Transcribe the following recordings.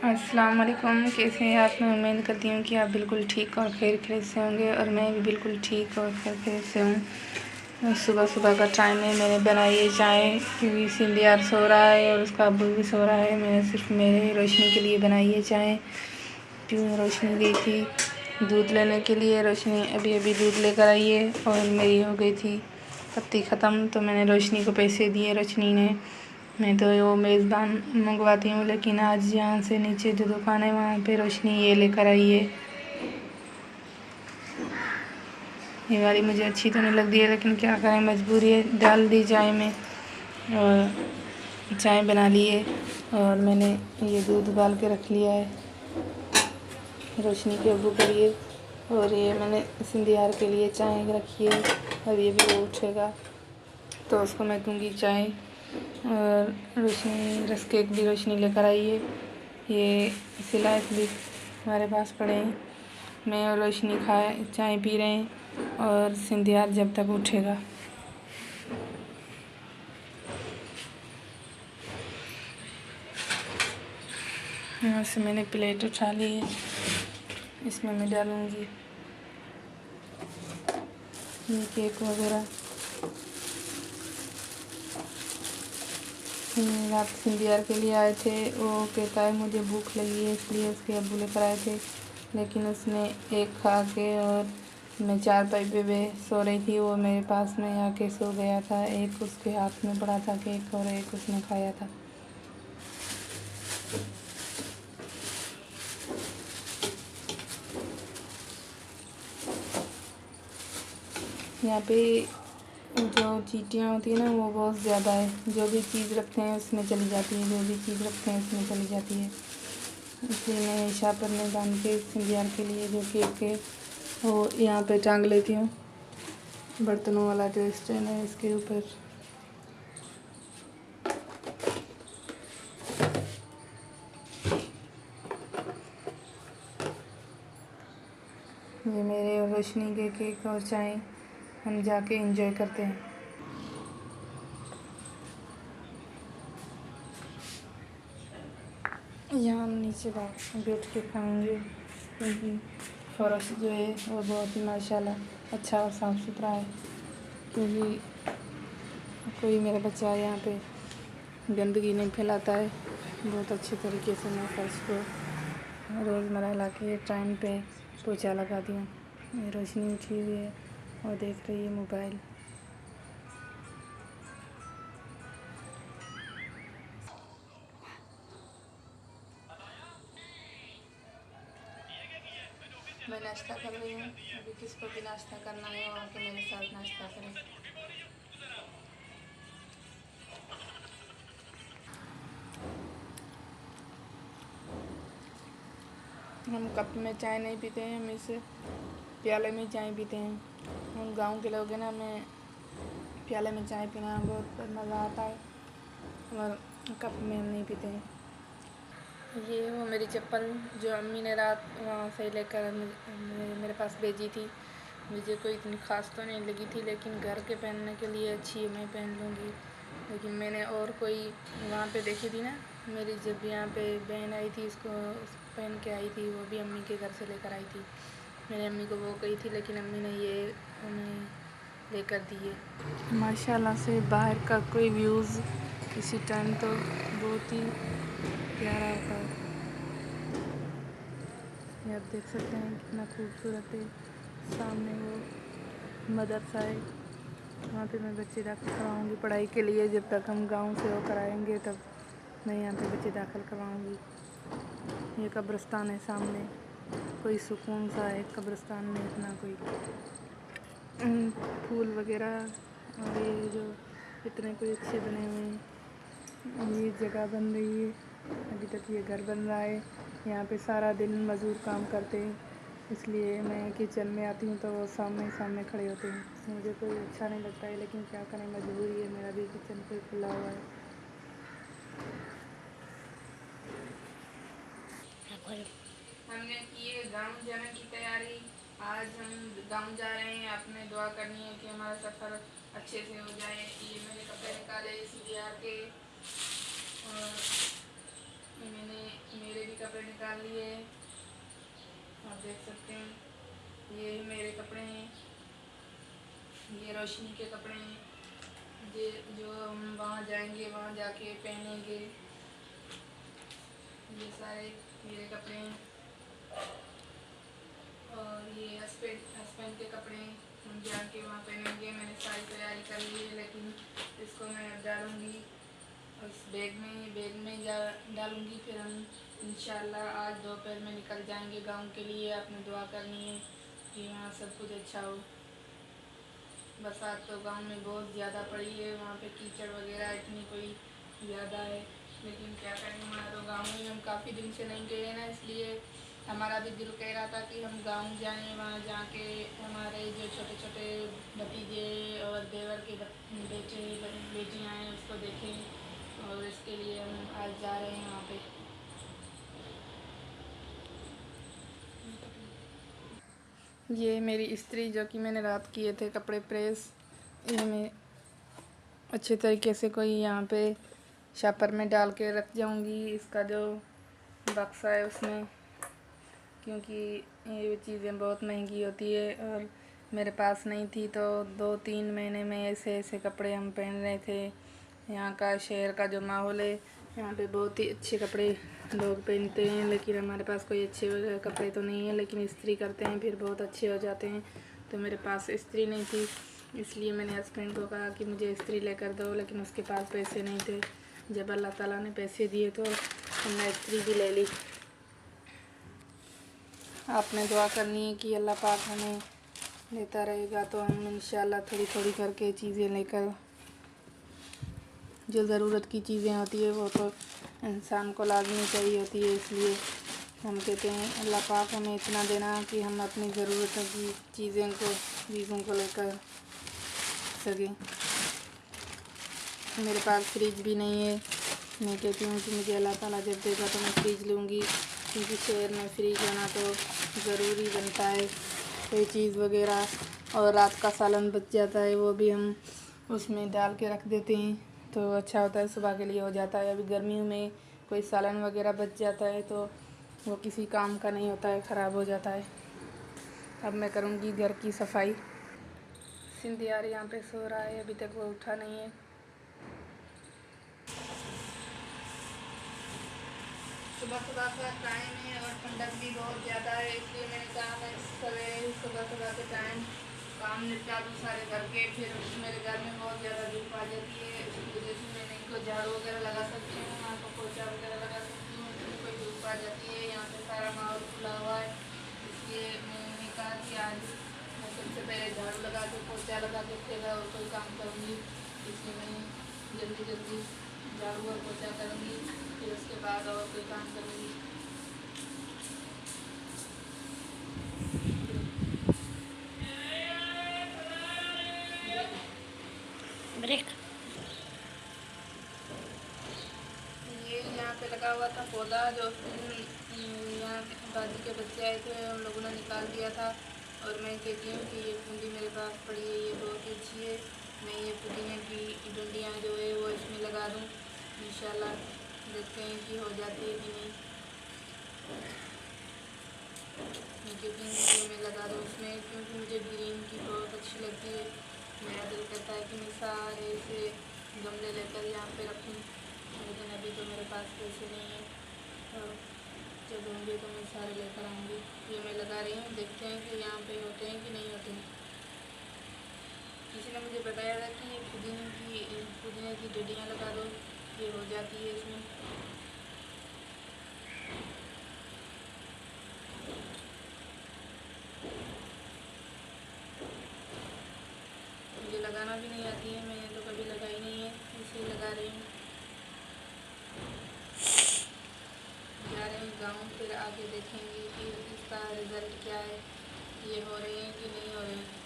अस्सलाम वालेकुम। कैसे हैं आप? मैं उम्मीद करती हूँ कि आप बिल्कुल ठीक और खैर खैरियत से होंगे और मैं भी बिल्कुल ठीक और खैर खैरियत से हूँ। सुबह सुबह का टाइम है, मैंने बनाई है चाय क्योंकि सिंधियार सो रहा है और उसका अब्बू भी सो रहा है। मैंने सिर्फ मेरे रोशनी के लिए बनाई है चाय। क्यों रोशनी गई थी दूध लेने के लिए, रोशनी अभी अभी दूध लेकर आई है और मेरी हो गई थी पत्ती ख़त्म, तो मैंने रोशनी को पैसे दिए। रोशनी ने, मैं तो वो मेज़बान मंगवाती हूँ, लेकिन आज यहाँ से नीचे जो दुकान है वहाँ पे रोशनी ये लेकर आई है। ये वाली मुझे अच्छी तो नहीं लग रही है, लेकिन क्या करें, मजबूरी है। डाल दी चाय में और चाय बना ली है और मैंने ये दूध उबाल के रख लिया है रोशनी के अब्बू के लिए। और ये मैंने सिंधियार के लिए चाय रखी है। अभी अभी वो उठेगा तो उसको मैं दूँगी चाय। और रोशनी रस केक भी रोशनी लेकर आई है। ये सिलाइस भी हमारे पास पड़े हैं। मैं और रोशनी खाए चाय पी रहे हैं और सिंधियार जब तक उठेगा। यहाँ से मैंने प्लेट उठा ली है, इसमें मैं डालूँगी ये केक वगैरह। रात सिंधियार के लिए आए थे, वो कहता है मुझे भूख लगी है, इसलिए उसके अब्बू लेकर आए थे, लेकिन उसने एक खा के और मैं चारपाई पे सो रही थी, वो मेरे पास में आके सो गया था। एक उसके हाथ में पड़ा था केक और एक उसने खाया था। यहाँ पे जो चींटियाँ होती है ना, वो बहुत ज़्यादा है। जो भी चीज़ रखते हैं उसमें चली जाती है, जो भी चीज़ रखते हैं उसमें चली जाती है। इसलिए मैं शापर में बांध के सिंधियार के लिए जो केक है वो यहाँ पे टांग लेती हूँ। बर्तनों वाला जो स्टैंड है इसके ऊपर। ये मेरे और रोशनी के केक और चाय हम जाके एंजॉय करते हैं। यहाँ हम नीचे बैठ के खाएंगे क्योंकि फर्श जो है वो बहुत ही माशाल्लाह अच्छा और साफ़ सुथरा है। क्योंकि कोई मेरा बच्चा यहाँ पे गंदगी नहीं फैलाता है। बहुत अच्छे तरीके से मैं फर्श को रोज़मर्रा ला के टाइम पे पोछा लगाती हूँ। ये रोशनी उठी हुई है और देख रही है मोबाइल। मैं नाश्ता कर रही हूँ। अभी किसको भी नाश्ता करना है वो आके मेरे साथ नाश्ता करें। हम कप में चाय नहीं पीते हैं, हम इसे प्याले में चाय पीते हैं। हम गांव के लोग हैं ना, हमें प्याले में चाय पीना बहुत मज़ा आता है और कप में हम नहीं पीते हैं। ये वो मेरी चप्पल जो अम्मी ने रात वहाँ से लेकर मेरे पास भेजी थी। मुझे कोई इतनी ख़ास तो नहीं लगी थी, लेकिन घर के पहनने के लिए अच्छी है, मैं पहन लूँगी। लेकिन मैंने और कोई वहाँ पे देखी थी ना, मेरी जब यहाँ पे बहन आई थी उसको पहन के आई थी, वो भी अम्मी के घर से लेकर आई थी। मैंने अम्मी को वो कही थी, लेकिन अम्मी ने ये हमें लेकर दी है। माशाल्लाह से बाहर का कोई व्यूज़ इसी टाइम तो बहुत ही प्यारा होता है। ये आप देख सकते हैं कितना खूबसूरत है। सामने वो मदरसा है, वहाँ पे मैं बच्चे दाखिल करवाऊँगी पढ़ाई के लिए। जब तक हम गांव से होकर आएंगे तब मैं यहाँ पे बच्चे दाखिल करवाऊँगी। ये कब्रिस्तान है सामने, कोई सुकून सा है कब्रिस्तान में, इतना कोई फूल वगैरह और ये जो इतने कोई अच्छे बने हुए हैं। ये जगह बन रही है, अभी तक ये घर बन रहा है। यहाँ पे सारा दिन मज़दूर काम करते हैं, इसलिए मैं किचन में आती हूँ तो वो सामने सामने खड़े होते हैं। मुझे कोई अच्छा नहीं लगता है, लेकिन क्या करें, मजबूरी है। मेरा भी किचन पे खुला हुआ है। हमने किए गांव जाने की तैयारी। आज हम गांव जा रहे हैं। आपने दुआ करनी है कि हमारा सफ़र अच्छे से हो जाए। ये मैंने कपड़े निकाले सिंधियार के और मैंने मेरे भी कपड़े निकाल लिए, आप देख सकते हैं। ये मेरे कपड़े हैं, ये रोशनी के कपड़े हैं, ये जो हम वहाँ जाएंगे वहाँ जाके पहनेंगे। ये सारे मेरे कपड़े हैं और ये हस्बैंड के कपड़े हैं, हम जाके वहाँ पहनेंगे। मैंने सारी तैयारी कर ली है, लेकिन इसको मैं डालूँगी इस बैग में डालूँगी। फिर हम इंशाल्लाह आज दोपहर में निकल जाएंगे गांव के लिए। आपने दुआ करनी है कि वहाँ सब कुछ अच्छा हो। बरसात तो गांव में बहुत ज़्यादा पड़ी है, वहाँ पे कीचड़ वगैरह इतनी कोई ज़्यादा है, लेकिन क्या करें, हमारा तो गाँव में हम काफ़ी दिन से नहीं गए ना, इसलिए हमारा भी दिल कह रहा था कि हम गांव जाएं, वहाँ जाके हमारे जो छोटे छोटे भतीजे और देवर के बेटियाँ हैं उसको देखें, और इसके लिए हम आज जा रहे हैं वहाँ पे। ये मेरी इस्त्री जो कि मैंने रात किए थे कपड़े प्रेस, ये मैं अच्छे तरीके से कोई यहाँ पे शापर में डाल के रख जाऊँगी, इसका जो बक्सा है उसमें, क्योंकि ये चीज़ें बहुत महंगी होती है और मेरे पास नहीं थी, तो 2-3 महीने में ऐसे ऐसे कपड़े हम पहन रहे थे। यहाँ का शहर का जो माहौल है, यहाँ पे बहुत ही अच्छे कपड़े लोग पहनते हैं, लेकिन हमारे पास कोई अच्छे कपड़े तो नहीं है, लेकिन इस्त्री करते हैं फिर बहुत अच्छे हो जाते हैं। तो मेरे पास इस्त्री नहीं थी, इसलिए मैंने हस्बैंड को कहा कि मुझे इस्त्री लेकर दो, लेकिन उसके पास पैसे नहीं थे। जब अल्लाह ताला ने पैसे दिए तो हमने इस्त्री भी ले ली। आपने दुआ करनी है कि अल्लाह पाक हमें देता रहेगा तो हम इंशाल्लाह थोड़ी थोड़ी करके चीज़ें लेकर, जो ज़रूरत की चीज़ें होती है वो तो इंसान को लाजमी चाहिए होती है, इसलिए हम कहते हैं अल्लाह पाक हमें इतना देना कि हम अपनी ज़रूरतों की चीज़ों को लेकर सकें। मेरे पास फ्रिज भी नहीं है, मैं कहती हूँ कि मुझे अल्लाह ताला जब देगा तो मैं फ्रिज लूँगी, क्योंकि शहर में फ्रिज होना तो ज़रूरी बनता है कोई चीज़ वगैरह, और रात का सालन बच जाता है वो भी हम उसमें डाल के रख देते हैं तो अच्छा होता है, सुबह के लिए हो जाता है। अभी गर्मियों में कोई सालन वगैरह बच जाता है तो वो किसी काम का नहीं होता है, ख़राब हो जाता है। अब मैं करूँगी घर की सफाई। सिंधी यार यहाँ पे सो रहा है, अभी तक वो उठा नहीं है। सुबह सुबह का टाइम है और ठंडक भी बहुत ज़्यादा है, इसलिए मैंने कहा मैं सवेरे सुबह के टाइम काम निपटा दूँ सारे घर के, फिर मेरे घर में बहुत ज़्यादा धूप आ जाती है, इसकी वजह से मैं इनको झाड़ू वगैरह लगा सकती हूँ, वहाँ को पोछा वगैरह लगा सकती हूँ, फिर कोई धूप आ जाती है। यहाँ पे सारा माहौल खुला हुआ है, इसलिए मैंने कहा कि आज मैं सबसे पहले झाड़ू लगा के पोछा लगा के फिर और कोई काम करूँगी, इसलिए मैं जल्दी जल्दी झाड़ू और पोछा करूँगी, फिर उसके बाद और कोई काम करूँगी। ब्रेक ये यहाँ पे लगा हुआ था पौधा, जो यहाँ दादी के बच्चे आए थे, हम लोगों ने निकाल दिया था, और मैं कहती हूँ कि ये पूंजी मेरे पास पड़ी है, ये बहुत ही अच्छी है। मैं ये पुदीने की डंडियाँ जो है वो इसमें लगा दूँ, इंशाल्लाह देखते हैं कि हो जाती है कि नहीं। मैं कहती हूँ कि मैं लगा दूँ इसमें, क्योंकि मुझे ग्रीन की बहुत अच्छी लगती है। मेरा दिल करता है कि मैं सारे से गमले लेकर यहाँ पे रखूँ, लेकिन अभी तो मेरे पास पैसे नहीं है, और जब होंगे तो मैं सारे लेकर आऊँगी। ये मैं लगा रही हूँ, देखते हैं कि यहाँ पे होते हैं कि नहीं होते हैं। किसी ने मुझे बताया था कि ये पुदीने की डंडियाँ लगा दो, ये हो जाती है इसमें। मुझे लगाना भी नहीं आती है, मैंने तो कभी लगाई नहीं है, इसे लगा रही हूँ। जा रहे हैं गाँव, फिर आगे देखेंगे कि इसका रिज़ल्ट क्या है, ये हो रहे हैं कि नहीं हो रहे हैं।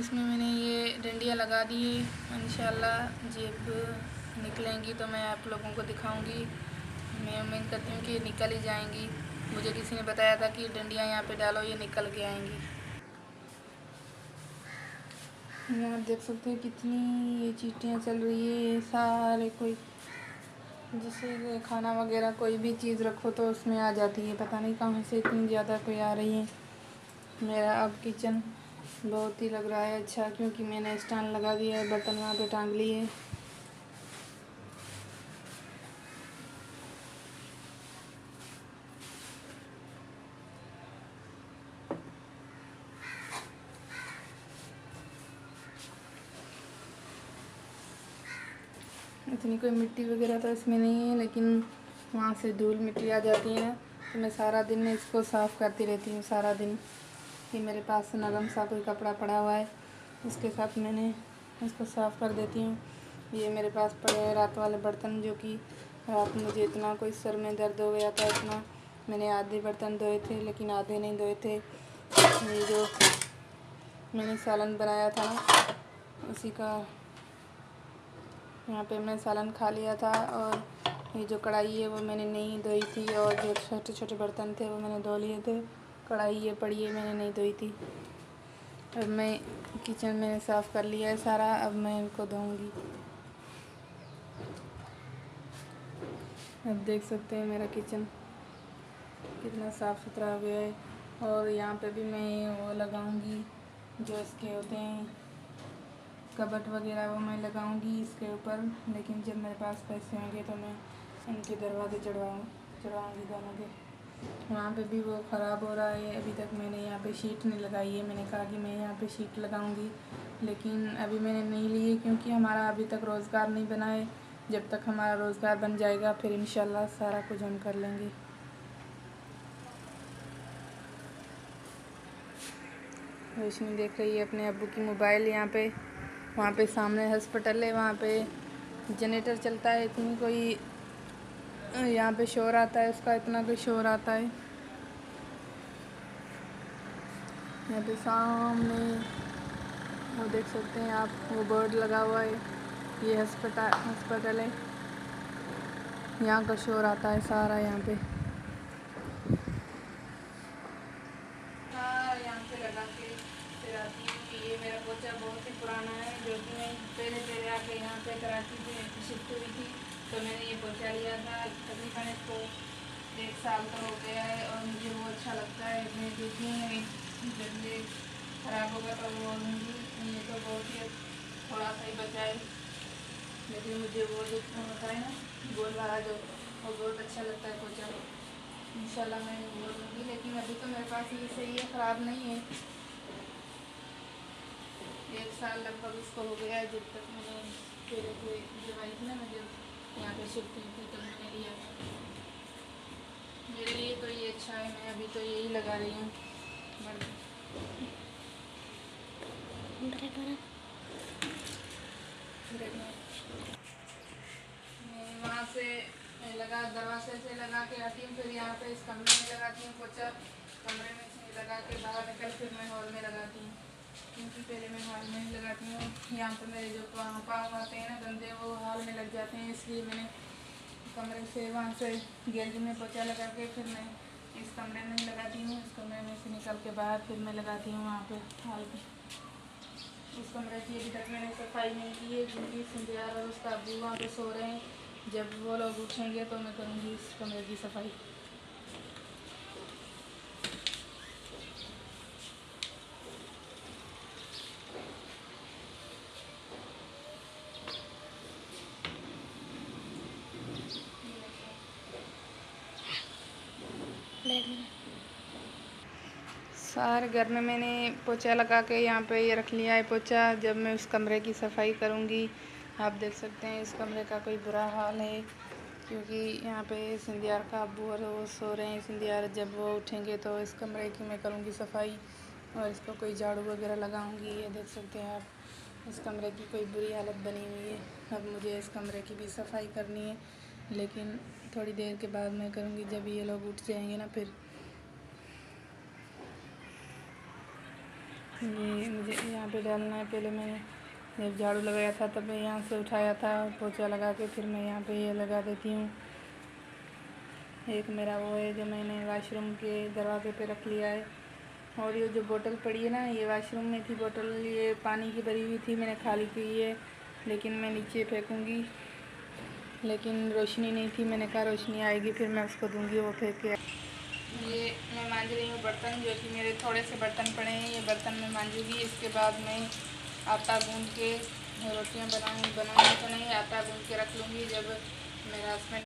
इसमें मैंने ये डंडियाँ लगा दी है, इंशाल्लाह जब निकलेंगी तो मैं आप लोगों को दिखाऊंगी। मैं उम्मीद करती हूँ कि निकल ही जाएंगी। मुझे किसी ने बताया था कि डंडियाँ यहाँ पे डालो, ये निकल के आएंगी। यहाँ देख सकते हैं कितनी ये चींटियाँ चल रही है। ये सारे कोई जैसे खाना वगैरह कोई भी चीज़ रखो तो उसमें आ जाती है, पता नहीं कहाँ से इतनी ज़्यादा कोई आ रही है। मेरा अब किचन बहुत ही लग रहा है अच्छा, क्योंकि मैंने स्टैंड लगा दिया है, बर्तन वहाँ पे टांग लिए। इतनी कोई मिट्टी वगैरह तो इसमें नहीं है, लेकिन वहाँ से धूल मिट्टी आ जाती है तो मैं सारा दिन इसको साफ़ करती रहती हूँ सारा दिन। ये मेरे पास नरम सा कोई कपड़ा पड़ा हुआ है, उसके साथ मैंने इसको साफ़ कर देती हूँ। ये मेरे पास पड़े हैं रात वाले बर्तन, जो कि रात मुझे इतना कोई सर में दर्द हो गया था, इतना मैंने आधे बर्तन धोए थे लेकिन आधे नहीं धोए थे। ये जो मैंने सालन बनाया था उसी का यहाँ पे मैं सालन खा लिया था। और ये जो कढ़ाई है वो मैंने नहीं धोई थी, और जो छोटे छोटे बर्तन थे वो मैंने धो लिए थे। कढ़ाई ये पड़ी है, मैंने नहीं धोई थी। अब मैं किचन मैंने साफ़ कर लिया है सारा, अब मैं इनको धोऊंगी। अब देख सकते हैं मेरा किचन कितना साफ़ सुथरा हो गया है। और यहाँ पे भी मैं वो लगाऊंगी जो इसके होते हैं कबट वगैरह, वो मैं लगाऊंगी इसके ऊपर। लेकिन जब मेरे पास पैसे होंगे तो मैं इनके दरवाजे चढ़वाऊँगी दोनों के। वहाँ पे भी वो ख़राब हो रहा है। अभी तक मैंने यहाँ पे शीट नहीं लगाई है। मैंने कहा कि मैं यहाँ पे शीट लगाऊंगी, लेकिन अभी मैंने नहीं ली है, क्योंकि हमारा अभी तक रोज़गार नहीं बना है। जब तक हमारा रोज़गार बन जाएगा फिर इंशाल्लाह सारा कुछ हम कर लेंगे। रोशनी देख रही है अपने अब्बू की मोबाइल। यहाँ पे वहाँ पे सामने हॉस्पिटल है, वहाँ पे जनरेटर चलता है। इतनी कोई यहाँ पे शोर आता है, उसका इतना कोई शोर आता है। यहाँ पे सामने वो देख सकते हैं आप, वो बोर्ड लगा हुआ है, ये हॉस्पिटल है। यहाँ का शोर आता है सारा यहाँ पे यहाँ पे लगा के फिर आती हूँ। कि ये मेरा पोचा बहुत ही पुराना है, जो कि मैं पहले आके यहाँ पे कराची से शिफ्ट हुई थी तो मैंने ये पोचा लिया था। तकरीबन इसको 1 साल का हो गया है और मुझे वो अच्छा लगता है। मैं देखूँगी जब ये ख़राब होगा तो वो लूँगी। ये तो बहुत ही थोड़ा सा ही बचा है, लेकिन मुझे वो जो होता है ना गोल वाला, जो वो बहुत अच्छा लगता है पोचा। इंशाल्लाह मैं वो लूँगी, लेकिन अभी तो मेरे पास ये सही है, ख़राब नहीं है। 1 साल लगभग इसको हो गया है, जब तक मैंने पहले कोई जब आई थी ना, मैं जब यहाँ पे शिफ्ट हुई थी तब मैंने लिया था। मेरे लिए तो ये अच्छा है, मैं अभी तो यही लगा रही हूँ। वहाँ से लगा दरवाजे से लगा के आती हूँ, फिर यहाँ पे इस कमरे में लगाती हूँ पोचा। कमरे में से लगा के बाहर निकल फिर मैं हॉल में लगाती हूँ, क्योंकि पहले मैं हॉल में ही लगाती हूँ। यहाँ पे मेरे जो पाँव आते हैं ना गंदे, वो हॉल में लग जाते हैं, इसलिए मैंने कमरे से वहाँ से गैलरी में पोचा लगा के फिर मैं इस कमरे में ही लगाती हूँ। इस कमरे में से निकल के बाहर फिर मैं लगाती हूँ वहाँ पे हॉल में। उस कमरे की अभी तक मैंने सफाई नहीं की है, क्योंकि संध्यार और उसका अब्बू वहाँ पे सो रहे हैं। जब वो लोग उठेंगे तो मैं करूँगी इस कमरे की सफाई। सारे घर में मैंने पोछा लगा के यहाँ पे ये रख लिया है पोछा। जब मैं उस कमरे की सफाई करूँगी, आप देख सकते हैं इस कमरे का कोई बुरा हाल है, क्योंकि यहाँ पे सिंधियार का अब्बू और वो सो रहे हैं। सिंधियार जब वो उठेंगे तो इस कमरे की मैं करूँगी सफाई और इसको कोई झाड़ू वगैरह लगाऊँगी। ये देख सकते हैं आप, इस कमरे की कोई बुरी हालत बनी हुई है। अब मुझे इस कमरे की भी सफाई करनी है, लेकिन थोड़ी देर के बाद मैं करूँगी, जब ये लोग उठ जाएंगे ना। फिर ये मुझे यहाँ पे डालना है। पहले मैंने जब झाड़ू लगाया था तब मैं यहाँ से उठाया था, पोछा लगा के फिर मैं यहाँ पे ये लगा देती हूँ। एक मेरा वो है जो मैंने वॉशरूम के दरवाजे पे रख लिया है। और ये जो बोतल पड़ी है ना, ये वॉशरूम में थी बोतल, ये पानी की भरी हुई थी, मैंने खाली की है, लेकिन मैं नीचे फेंकूँगी, लेकिन रोशनी नहीं थी। मैंने कहा रोशनी आएगी फिर मैं उसको दूँगी, वो फेंक के। ये मैं मांज रही हूँ बर्तन, जो कि मेरे थोड़े से बर्तन पड़े हैं, ये बर्तन मैं मांजूँगी। इसके बाद मैं आटा गूँध के रोटियाँ बनाऊँगी तो नहीं, आटा गूँध के रख लूँगी। जब मेरा हस्बैंड